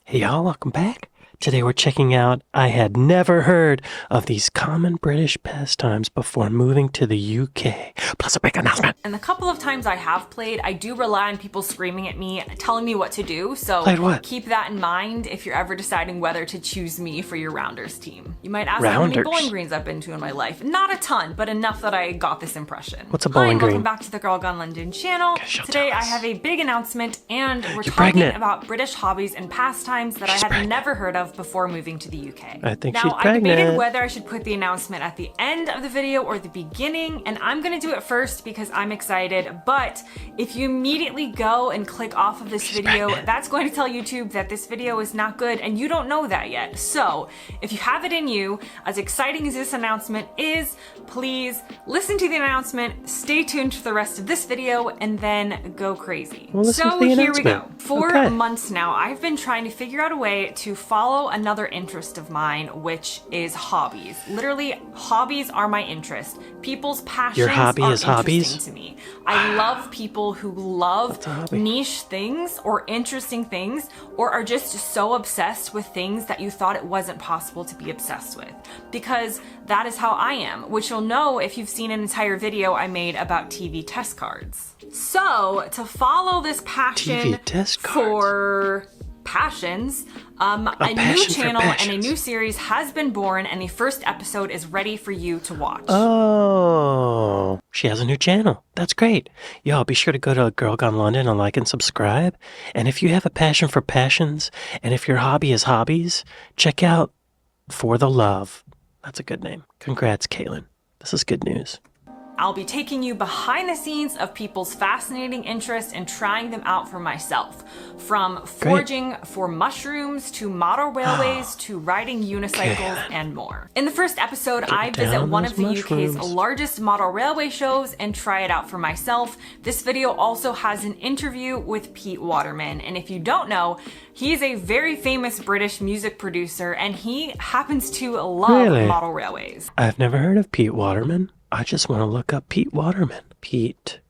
Hey y'all, welcome back. Today we're checking out I had never heard of these common British pastimes before moving to the UK. Plus a big announcement. And the couple of times I have played, I do rely on people screaming at me, telling me what to do. So Played what? Keep that in mind if you're ever deciding whether to choose me for your Rounders team. You might ask how many Rounders? bowling greens I've been to in my life. Not a ton, but enough that I got this impression. What's a Hi, bowling and green? welcome back to the Girl Gone London channel. she'll Today tell I us. have a big announcement and we're You're talking pregnant. about British hobbies and pastimes that She's I had pregnant. never heard of before moving to the UK. I think now, she's I debated pregnant. whether I should put the announcement at the end of the video or the beginning, and I'm gonna do it first because I'm excited, but if you immediately go and click off of this video, pregnant. that's going to tell YouTube that this video is not good, and you don't know that yet. So, if you have it in you, as exciting as this announcement is, please listen to the announcement, stay tuned for the rest of this video, and then go crazy. Well, listen So to the here we go. announcement. For Okay. months now, I've been trying to figure out a way to follow another interest of mine, which is hobbies. Literally, hobbies are my interest. People's passions Your hobby are is hobbies? interesting to me. I love people who love What's a hobby? niche things or interesting things, or are just so obsessed with things that you thought it wasn't possible to be obsessed with. Because that is how I am, which you'll know if you've seen an entire video I made about TV test cards. So, to follow this passion TV test cards. for passions, a new passion for channel and a passions. new series has been born, and the first episode is ready for you to watch. Oh, she has a new channel. That's great. Y'all be sure to go to Girl Gone London and like and subscribe. And if you have a passion for passions, and if your hobby is hobbies, check out For the Love. That's a good name. Congrats, Kaylin. This is good news. I'll be taking you behind the scenes of people's fascinating interests and trying them out for myself. From foraging for mushrooms, to model railways, to riding unicycles, and more. In the first episode, I visit down one those of the UK's mushrooms. largest model railway shows and try it out for myself. This video also has an interview with Pete Waterman, and if you don't know, he's a very famous British music producer, and he happens to love Really? model railways. I've never heard of Pete Waterman. I just want to look up Pete Waterman. Pete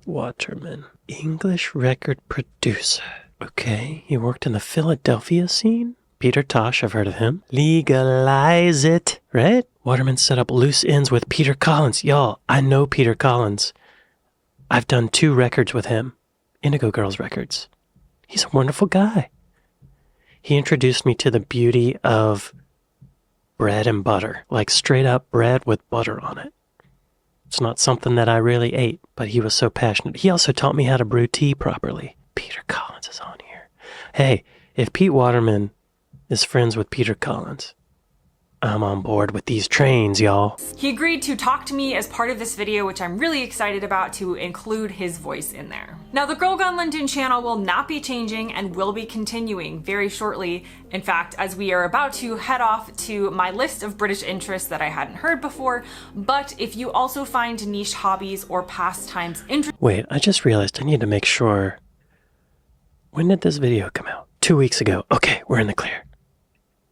Waterman. English record producer. Okay, he worked in the Philadelphia scene. Peter Tosh, I've heard of him. Legalize It, right? Waterman set up loose ends with Peter Collins. Y'all, I know Peter Collins. I've done 2 records with him. Indigo Girls records. He's a wonderful guy. He introduced me to the beauty of bread and butter. Like straight up bread with butter on it. It's not something that I really ate, but he was so passionate. He also taught me how to brew tea properly. Peter Collins is on here. Hey, if Pete Waterman is friends with Peter Collins, I'm on board with these trains, y'all. He agreed to talk to me as part of this video, which I'm really excited about, to include his voice in there. Now, the Girl Gone London channel will not be changing and will be continuing very shortly. In fact, as we are about to head off to my list of British interests that I hadn't heard before. But if you also find niche hobbies or pastimes interesting, Wait, I just realized I need to make sure. When did this video come out? 2 weeks ago. Okay, we're in the clear.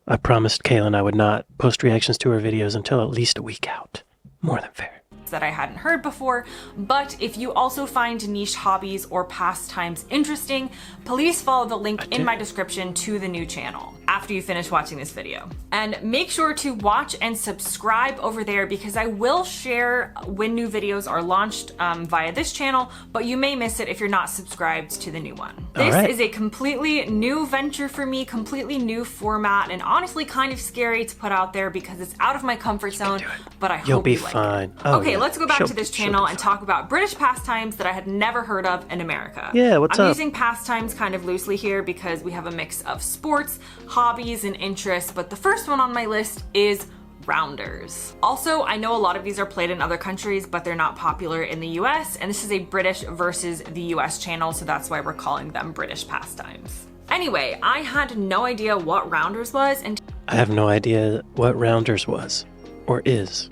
I promised Kaylin I would not post reactions to her videos until at least a week out. More than fair. that I hadn't heard before, but if you also find niche hobbies or pastimes interesting, please follow the link in my description to the new channel after you finish watching this video. And make sure to watch and subscribe over there because I will share when new videos are launched via this channel, but you may miss it if you're not subscribed to the new one. This is a completely new venture for me, completely new format, and honestly kind of scary to put out there because it's out of my comfort zone, but I hope You'll be you like fine. it. Oh, Okay, yeah. let's go back She'll- to this she'll channel be and fine. talk about British pastimes that I had never heard of in America. Yeah, what's I'm up? using pastimes kind of loosely here because we have a mix of sports, hobbies, and interests, but the first one on my list is rounders. Also, I know a lot of these are played in other countries, but they're not popular in the US, and this is a British versus the US channel, so that's why we're calling them British pastimes. Anyway, I had no idea what rounders was until I have no idea what Rounders was or is.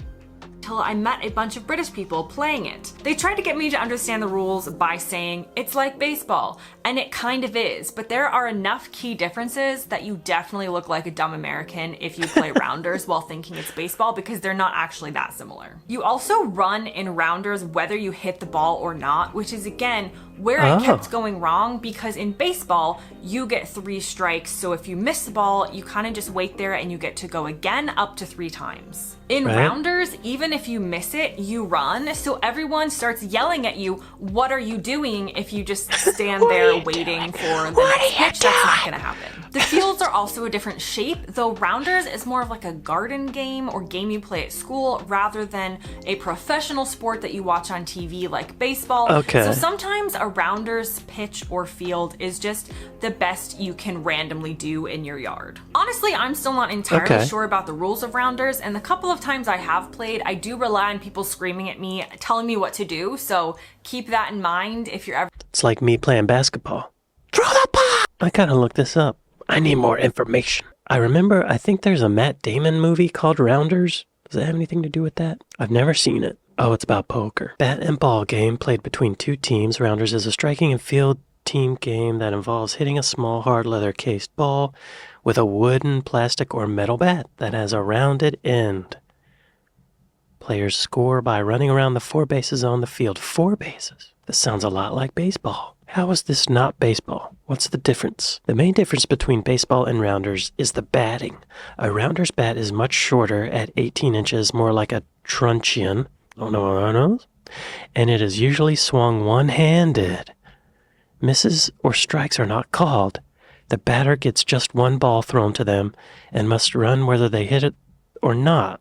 until I met a bunch of British people playing it. They tried to get me to understand the rules by saying it's like baseball, and it kind of is, but there are enough key differences that you definitely look like a dumb American if you play rounders while thinking it's baseball, because they're not actually that similar. You also run in rounders whether you hit the ball or not, which is again where I kept going wrong, because in baseball you get 3 strikes, so if you miss the ball you kind of just wait there and you get to go again up to 3 times. In rounders, even if you miss it, you run, so everyone starts yelling at you, what are you doing, if you just stand there waiting for the next pitch. That's not gonna happen. The fields are also a different shape, though rounders is more of like a garden game or game you play at school rather than a professional sport that you watch on TV like baseball. Okay. So sometimes a rounders pitch or field is just the best you can randomly do in your yard. Honestly, I'm still not entirely sure about the rules of rounders, and the couple of times I have played, I do rely on people screaming at me, telling me what to do, so keep that in mind if you're ever— It's like me playing basketball. Throw the ball! I gotta look this up. I need more information. I think there's a Matt Damon movie called Rounders. Does it have anything to do with that? I've never seen it. Oh, it's about poker. Bat and ball game played between 2 teams. Rounders is a striking and field team game that involves hitting a small hard leather cased ball with a wooden, plastic, or metal bat that has a rounded end. Players score by running around the 4 bases on the field. 4 bases? This sounds a lot like baseball. How is this not baseball? What's the difference? The main difference between baseball and rounders is the batting. A rounder's bat is much shorter at 18 inches, more like a truncheon. Don't know what that is. And it is usually swung one-handed. Misses or strikes are not called. The batter gets just 1 ball thrown to them and must run whether they hit it or not.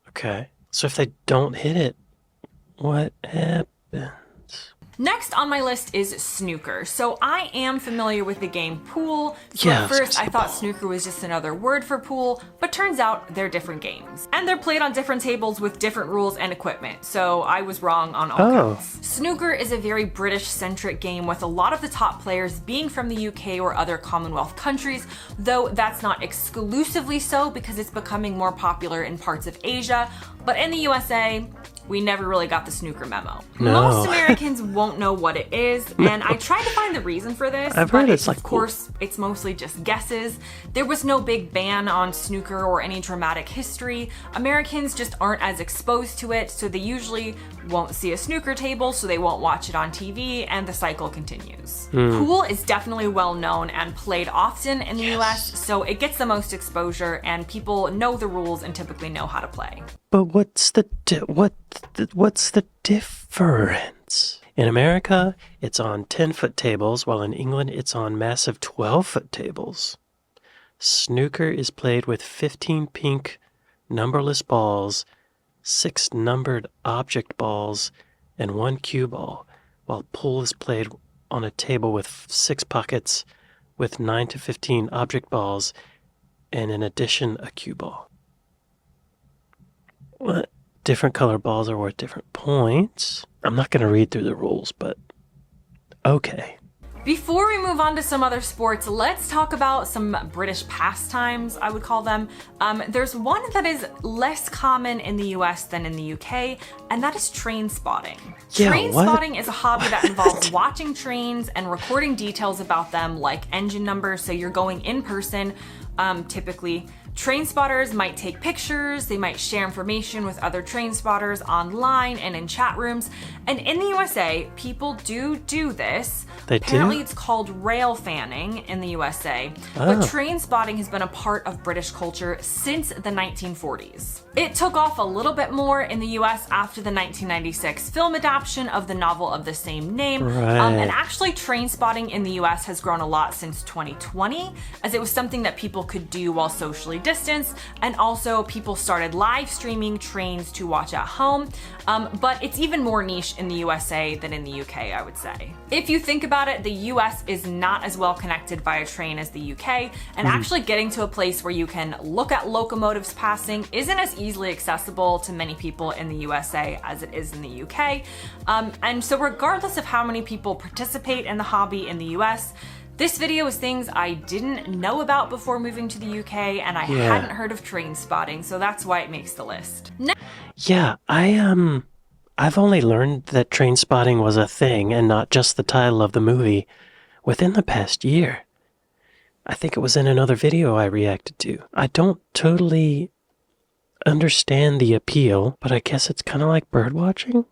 Okay. So if they don't hit it, what happens? Next on my list is snooker. So I am familiar with the game pool. So at first I thought snooker was just another word for pool, but turns out they're different games. And they're played on different tables with different rules and equipment. So I was wrong on all counts. Snooker is a very British-centric game with a lot of the top players being from the UK or other Commonwealth countries, though that's not exclusively so because it's becoming more popular in parts of Asia. But in the USA, we never really got the snooker memo. No. Most Americans won't know what it is, and I tried to find the reason for this, I've but heard it's like of course, it's mostly just guesses. There was no big ban on snooker or any dramatic history. Americans just aren't as exposed to it, so they usually won't see a snooker table, so they won't watch it on TV, and the cycle continues. Pool is definitely well known and played often in the US, so it gets the most exposure, and people know the rules and typically know how to play. But what's the difference? In America, it's on 10-foot tables, while in England, it's on massive 12-foot tables. Snooker is played with 15 pink numberless balls, 6 numbered object balls, and 1 cue ball, while pool is played on a table with 6 pockets with 9 to 15 object balls, and in addition, a cue ball. What? Different color balls are worth different points. I'm not going to read through the rules, but okay. Before we move on to some other sports, let's talk about some British pastimes, I would call them. There's one that is less common in the US than in the UK, and that is train spotting. Train spotting is a hobby that involves watching trains and recording details about them, like engine numbers, so you're going in person, typically. Train spotters might take pictures, they might share information with other train spotters online and in chat rooms. And in the USA, people do this. Apparently it's called rail fanning in the USA. But train spotting has been a part of British culture since the 1940s. It took off a little bit more in the US after the 1996 film adaptation of the novel of the same name. And actually train spotting in the US has grown a lot since 2020, as it was something that people could do while socially distanced, and also people started live streaming trains to watch at home. But it's even more niche in the USA than in the UK, I would say. If you think about it, the US is not as well connected by a train as the UK, and actually getting to a place where you can look at locomotives passing isn't as easily accessible to many people in the USA as it is in the UK. And so regardless of how many people participate in the hobby in the US, This video is things I didn't know about before moving to the UK, and I hadn't heard of train spotting, so that's why it makes the list. Yeah, I've only learned that train spotting was a thing and not just the title of the movie within the past year. I think it was in another video I reacted to. I don't totally understand the appeal, but I guess it's kind of like birdwatching.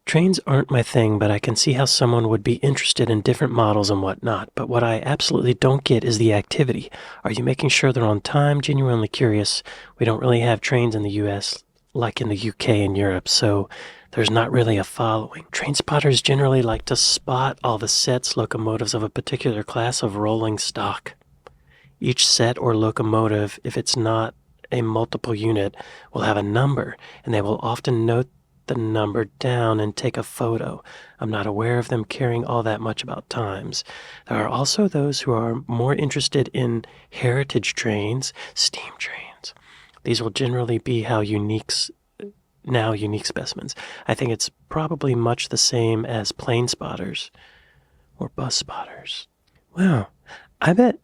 Trains aren't my thing, but I can see how someone would be interested in different models and whatnot. But what I absolutely don't get is the activity. Are you making sure they're on time? Genuinely curious. We don't really have trains in the US like in the UK and Europe, so there's not really a following. Train spotters generally like to spot all the sets, locomotives of a particular class of rolling stock. Each set or locomotive, if it's not a multiple unit, will have a number, and they will often note the number down and take a photo. I'm not aware of them caring all that much about times. There are also those who are more interested in heritage trains, steam trains. These will generally be unique specimens. I think it's probably much the same as plane spotters or bus spotters. Wow. I bet,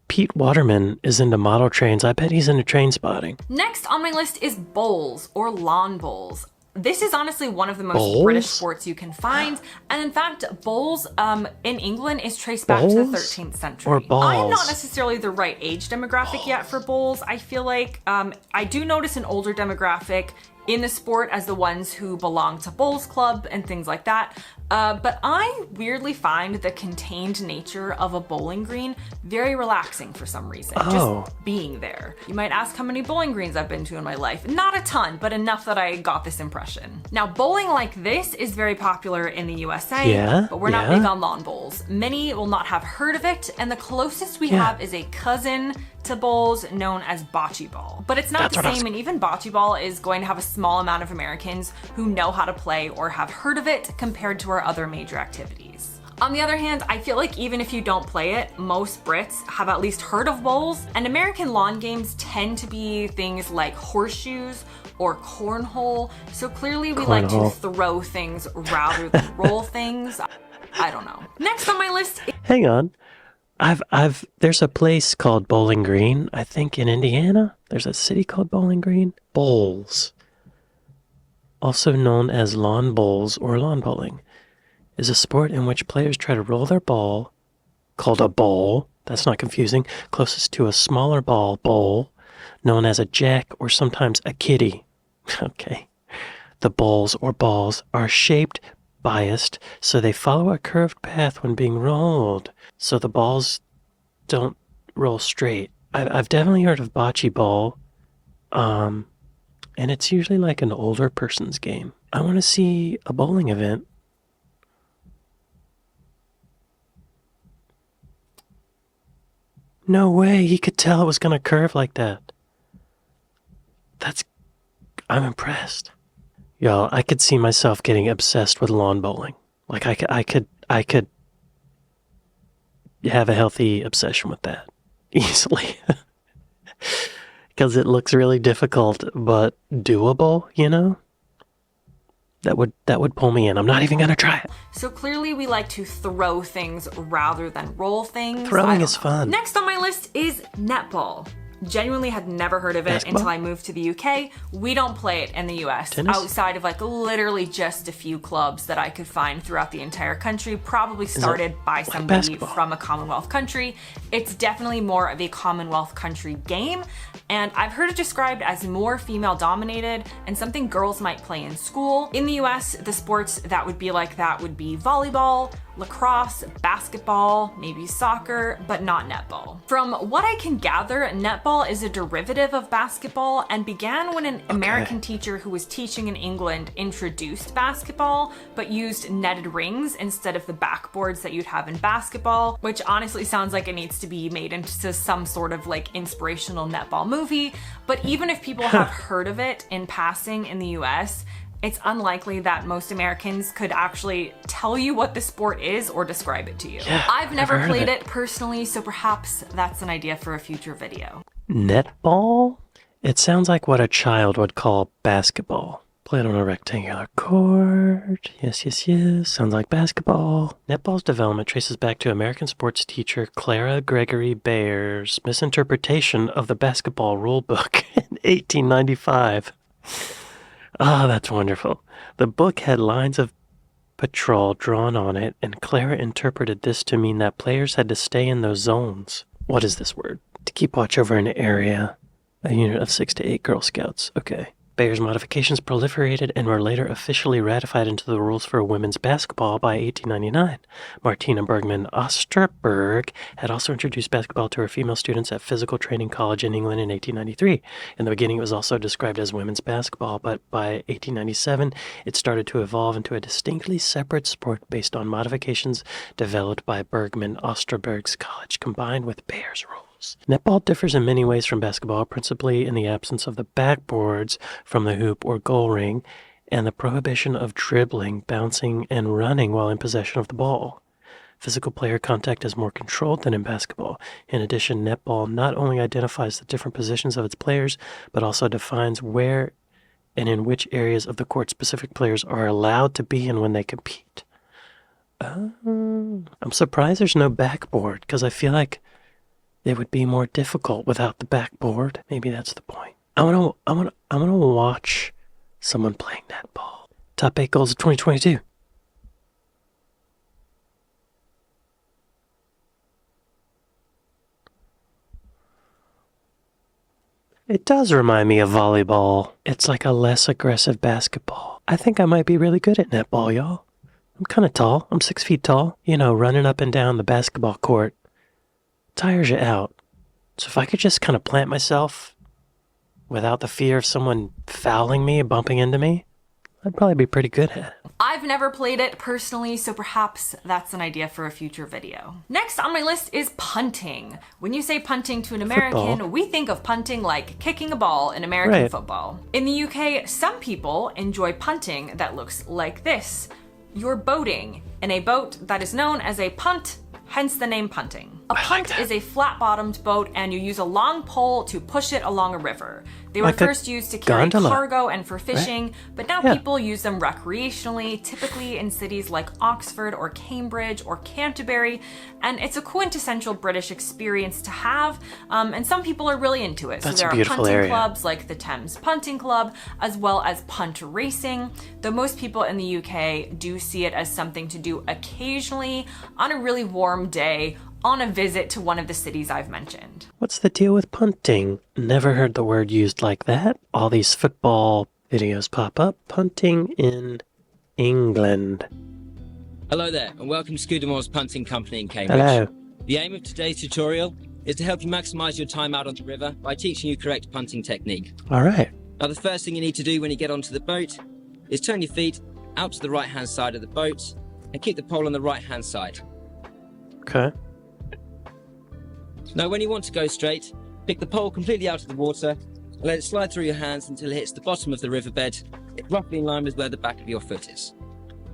Pete Waterman is into model trains. I bet he's into train spotting. Next on my list is bowls or lawn bowls. This is honestly one of the most Bowls? British sports you can find. And in fact, bowls in England is traced back to the 13th century. Or balls? I'm not necessarily the right age demographic yet for bowls. I feel like I do notice an older demographic in the sport as the ones who belong to bowls club and things like that. But I weirdly find the contained nature of a bowling green very relaxing for some reason. Just being there. You might ask how many bowling greens I've been to in my life. Not a ton, but enough that I got this impression. Now, bowling like this is very popular in the USA, but we're not big on lawn bowls. Many will not have heard of it, and the closest we have is a cousin to bowls known as bocce ball. But it's not the same, and even bocce ball is going to have a small amount of Americans who know how to play or have heard of it compared to our other major activities. On the other hand, I feel like even if you don't play it, most Brits have at least heard of bowls, and American lawn games tend to be things like horseshoes or cornhole, so clearly we like to throw things rather than roll things. I don't know. Next on my list is... Hang on. There's a place called Bowling Green, I think in Indiana. There's a city called Bowling Green. Bowls, also known as lawn bowls or lawn bowling, is a sport in which players try to roll their ball, called a bowl, that's not confusing, closest to a smaller bowl, known as a jack or sometimes a kitty. Okay. The bowls or balls are biased, so they follow a curved path when being rolled, so the balls don't roll straight. I've definitely heard of bocce ball, and it's usually like an older person's game. I want to see a bowling event. No way, he could tell it was going to curve like that. I'm impressed. Y'all, I could see myself getting obsessed with lawn bowling. Like I could have a healthy obsession with that easily. Because it looks really difficult, but doable, That would pull me in. I'm not even gonna try it. So clearly we like to throw things rather than roll things. Throwing is fun. Next on my list is netball. Genuinely had never heard of it until I moved to the UK. We don't play it in the US. Tennis? Outside of literally just a few clubs that I could find throughout the entire country, probably started by somebody from a Commonwealth country. It's definitely more of a Commonwealth country game, and I've heard it described as more female dominated and something girls might play in school. In the US, the sports that would be like that would be volleyball, lacrosse, basketball, maybe soccer, but not netball. From what I can gather, netball is a derivative of basketball and began when an American teacher who was teaching in England introduced basketball, but used netted rings instead of the backboards that you'd have in basketball, which honestly sounds like it needs to be made into some sort of inspirational netball movie. But even if people have heard of it in passing in the US, it's unlikely that most Americans could actually tell you what the sport is or describe it to you. Yeah, I've never played it personally, so perhaps that's an idea for a future video. Netball? It sounds like what a child would call basketball. Played on a rectangular court. Yes, yes, yes. Sounds like basketball. Netball's development traces back to American sports teacher Clara Gregory Bayer's misinterpretation of the basketball rule book in 1895. Ah, that's wonderful. The book had lines of patrol drawn on it, and Clara interpreted this to mean that players had to stay in those zones. What is this word? To keep watch over an area. A unit of 6 to 8 Girl Scouts. Okay. Bayer's modifications proliferated and were later officially ratified into the rules for women's basketball by 1899. Martina Bergman Osterberg had also introduced basketball to her female students at Physical Training College in England in 1893. In the beginning, it was also described as women's basketball, but by 1897, it started to evolve into a distinctly separate sport based on modifications developed by Bergman Osterberg's college, combined with Bayer's rules. Netball differs in many ways from basketball, principally in the absence of the backboards from the hoop or goal ring, and the prohibition of dribbling, bouncing, and running while in possession of the ball. Physical player contact is more controlled than in basketball. In addition, netball not only identifies the different positions of its players, but also defines where and in which areas of the court specific players are allowed to be in when they compete. I'm surprised there's no backboard, because I feel like it would be more difficult without the backboard. Maybe that's the point. I wanna watch someone playing netball. Top 8 goals of 2022. It does remind me of volleyball. It's like a less aggressive basketball. I think I might be really good at netball, y'all. I'm kind of tall. I'm 6 feet tall. You know, running up and down the basketball court tires you out. So if I could just kind of plant myself without the fear of someone fouling me and bumping into me, I'd probably be pretty good at it. I've never played it personally, so perhaps that's an idea for a future video. Next on my list is punting. When you say punting to an American, Football. we think of punting like kicking a ball in American Right. football. In the UK, some people enjoy punting that looks like this. You're boating in a boat that is known as a punt, hence the name punting. A punt is a flat-bottomed boat, and you use a long pole to push it along a river. They were Like a first used to carry gondola, cargo and for fishing, but now Yeah. people use them recreationally, typically in cities like Oxford or Cambridge or Canterbury, and it's a quintessential British experience to have, and some people are really into it. That's so a there are beautiful punting area. clubs like the Thames Punting Club, as well as punt racing, though most people in the UK do see it as something to do occasionally on a really warm day on a visit to one of the cities I've mentioned. What's the deal with punting? Never heard the word used like that. All these football videos pop up. Punting in England. Hello there, and welcome to Scudamores Punting Company in Cambridge. Hello. The aim of today's tutorial is to help you maximise your time out on the river by teaching you correct punting technique. All right. Now, the first thing you need to do when you get onto the boat is turn your feet out to the right-hand side of the boat and keep the pole on the right-hand side. Okay. Now, when you want to go straight, pick the pole completely out of the water and let it slide through your hands until it hits the bottom of the riverbed, roughly in line with where the back of your foot is.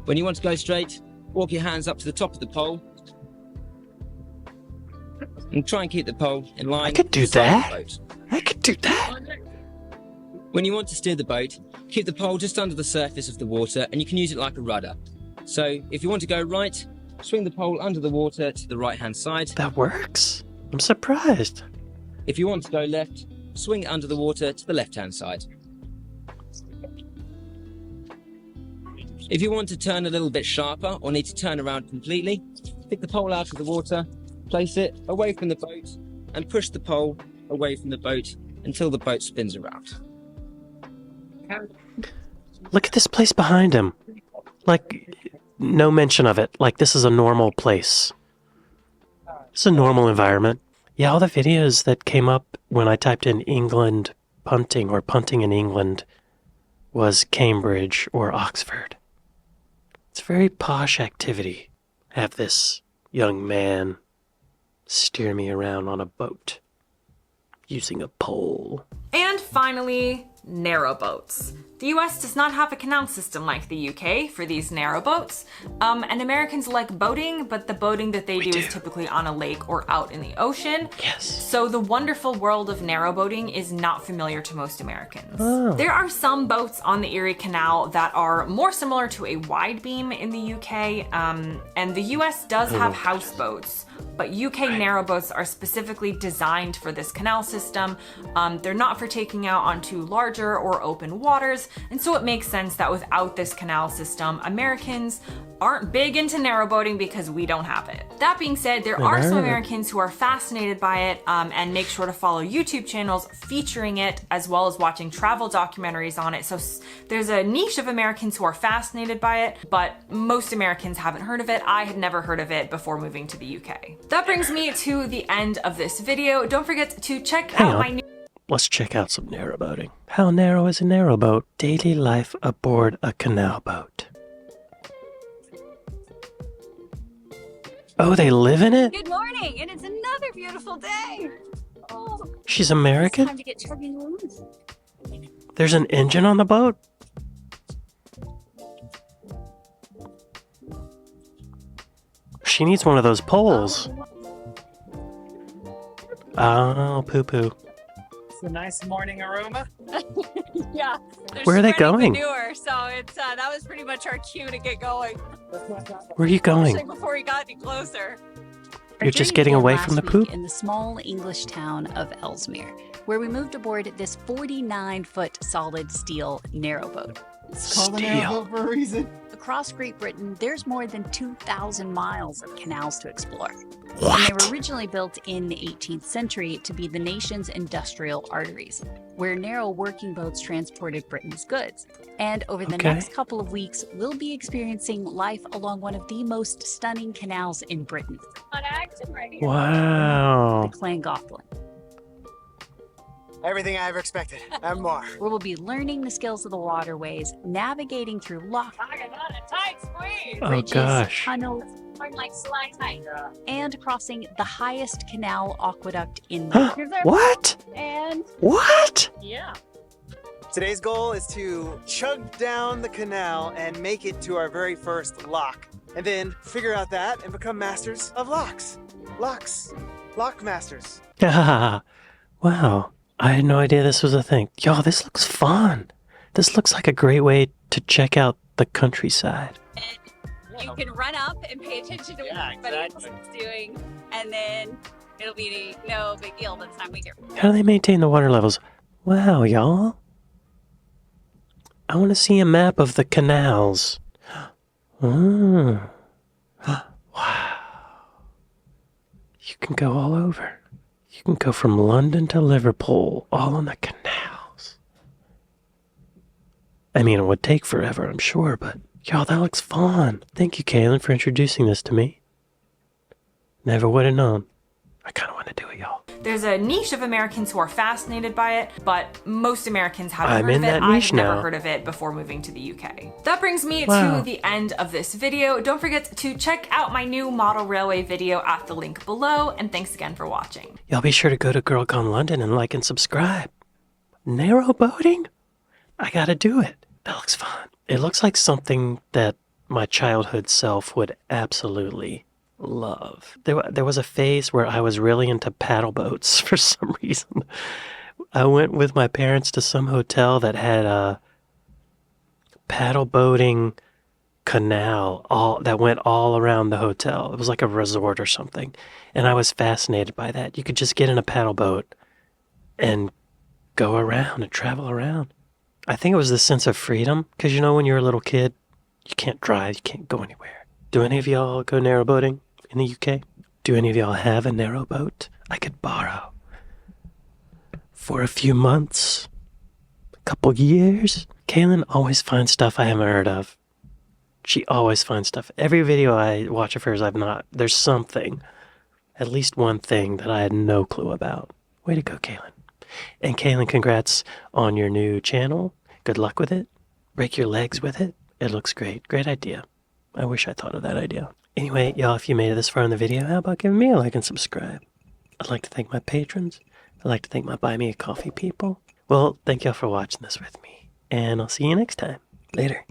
When you want to go straight, walk your hands up to the top of the pole and try and keep the pole in line. I could do with the side of that. the boat. I could do that. When you want to steer the boat, keep the pole just under the surface of the water and you can use it like a rudder. So if you want to go right, swing the pole under the water to the right-hand side. That works. I'm surprised. If you want to go left, swing it under the water to the left-hand side. If you want to turn a little bit sharper or need to turn around completely, pick the pole out of the water, place it away from the boat, and push the pole away from the boat until the boat spins around. Look at this place behind him. Like, no mention of it. Like, this is a normal place. It's a normal environment. Yeah, all the videos that came up when I typed in England punting or punting in England was Cambridge or Oxford. It's a very posh activity. Have this young man steer me around on a boat using a pole. And finally, narrowboats. The US does not have a canal system like the UK for these narrowboats, and Americans like boating, but the boating that they do is typically on a lake or out in the ocean. Yes. So the wonderful world of narrowboating is not familiar to most Americans. Oh. There are some boats on the Erie Canal that are more similar to a wide beam in the UK, and the US does have houseboats. But UK narrowboats are specifically designed for this canal system. They're not for taking out onto larger or open waters, and so it makes sense that without this canal system, Americans aren't big into narrowboating because we don't have it. That being said, there are some Americans who are fascinated by it and make sure to follow YouTube channels featuring it, as well as watching travel documentaries on it. So there's a niche of Americans who are fascinated by it, but most Americans haven't heard of it. I had never heard of it before moving to the UK. That brings me to the end of this video. Don't forget to check out my new... Let's check out some narrowboating. How narrow is a narrowboat? Daily life aboard a canal boat. Oh, they live in it? Good morning, and it's another beautiful day. Oh, She's American? time to get chugging loose. There's an engine on the boat? She needs one of those poles. Oh, poo-poo. It's a nice morning aroma. Yeah. Where are they going? Manure, so it's that was pretty much our cue to get going. Where are you going? Especially before we got any closer. You're just getting away from the poop? In the small English town of Ellesmere, where we moved aboard this 49-foot solid steel narrowboat. It's called a narrowboat for a reason. Across Great Britain, there's more than 2,000 miles of canals to explore. And they were originally built in the 18th century to be the nation's industrial arteries, where narrow working boats transported Britain's goods. And over the next couple of weeks, we'll be experiencing life along one of the most stunning canals in Britain, On action right here. Wow. the Llangollen, Everything I ever expected and more. where we'll be learning the skills of the waterways, navigating through lock Talking about a tight squeeze. Oh, bridges, gosh. tunnels, More like slide tight. and crossing the highest canal aqueduct in the world. Here's our What? and What? yeah. Today's goal is to chug down the canal and make it to our very first lock. And then figure out that and become masters of locks. Locks. Lock masters. Wow. I had no idea this was a thing. Yo, this looks fun. This looks like a great way to check out the countryside. You can run up and pay attention to what everybody else is doing, and then it'll be no big deal by the time we get. How do they maintain the water levels? Wow, y'all. I want to see a map of the canals. Oh. Wow. You can go all over. You can go from London to Liverpool, all on the canals. I mean, it would take forever, I'm sure, but y'all, that looks fun. Thank you, Kaylin, for introducing this to me. Never would have known. I kind of want to do it, y'all. There's a niche of Americans who are fascinated by it, but most Americans haven't I'm heard in of it. that niche I've never now. heard of it before moving to the UK. That brings me Wow. to the end of this video. Don't forget to check out my new model railway video at the link below, and thanks again for watching. Y'all be sure to go to Girl Gone London and like and subscribe. Narrow boating? I gotta do it. That looks fun. It looks like something that my childhood self would absolutely love. There was a phase where I was really into paddle boats for some reason. I went with my parents to some hotel that had a paddle boating canal that went all around the hotel. It was like a resort or something. And I was fascinated by that. You could just get in a paddle boat and go around and travel around. I think it was the sense of freedom, because you know when you're a little kid, you can't drive, you can't go anywhere. Do any of y'all go narrowboating in the UK? Do any of y'all have a narrowboat I could borrow for a few months, a couple years? Kaylin always finds stuff I haven't heard of. She always finds stuff. Every video I watch of hers, there's something, at least one thing that I had no clue about. Way to go, Kaylin. And Kaylin, congrats on your new channel. Good luck with it. Break your legs with it. It looks great. Great idea. I wish I thought of that idea. Anyway, y'all, if you made it this far in the video, how about giving me a like and subscribe? I'd like to thank my patrons. I'd like to thank my Buy Me a Coffee people. Well, thank y'all for watching this with me, and I'll see you next time. Later.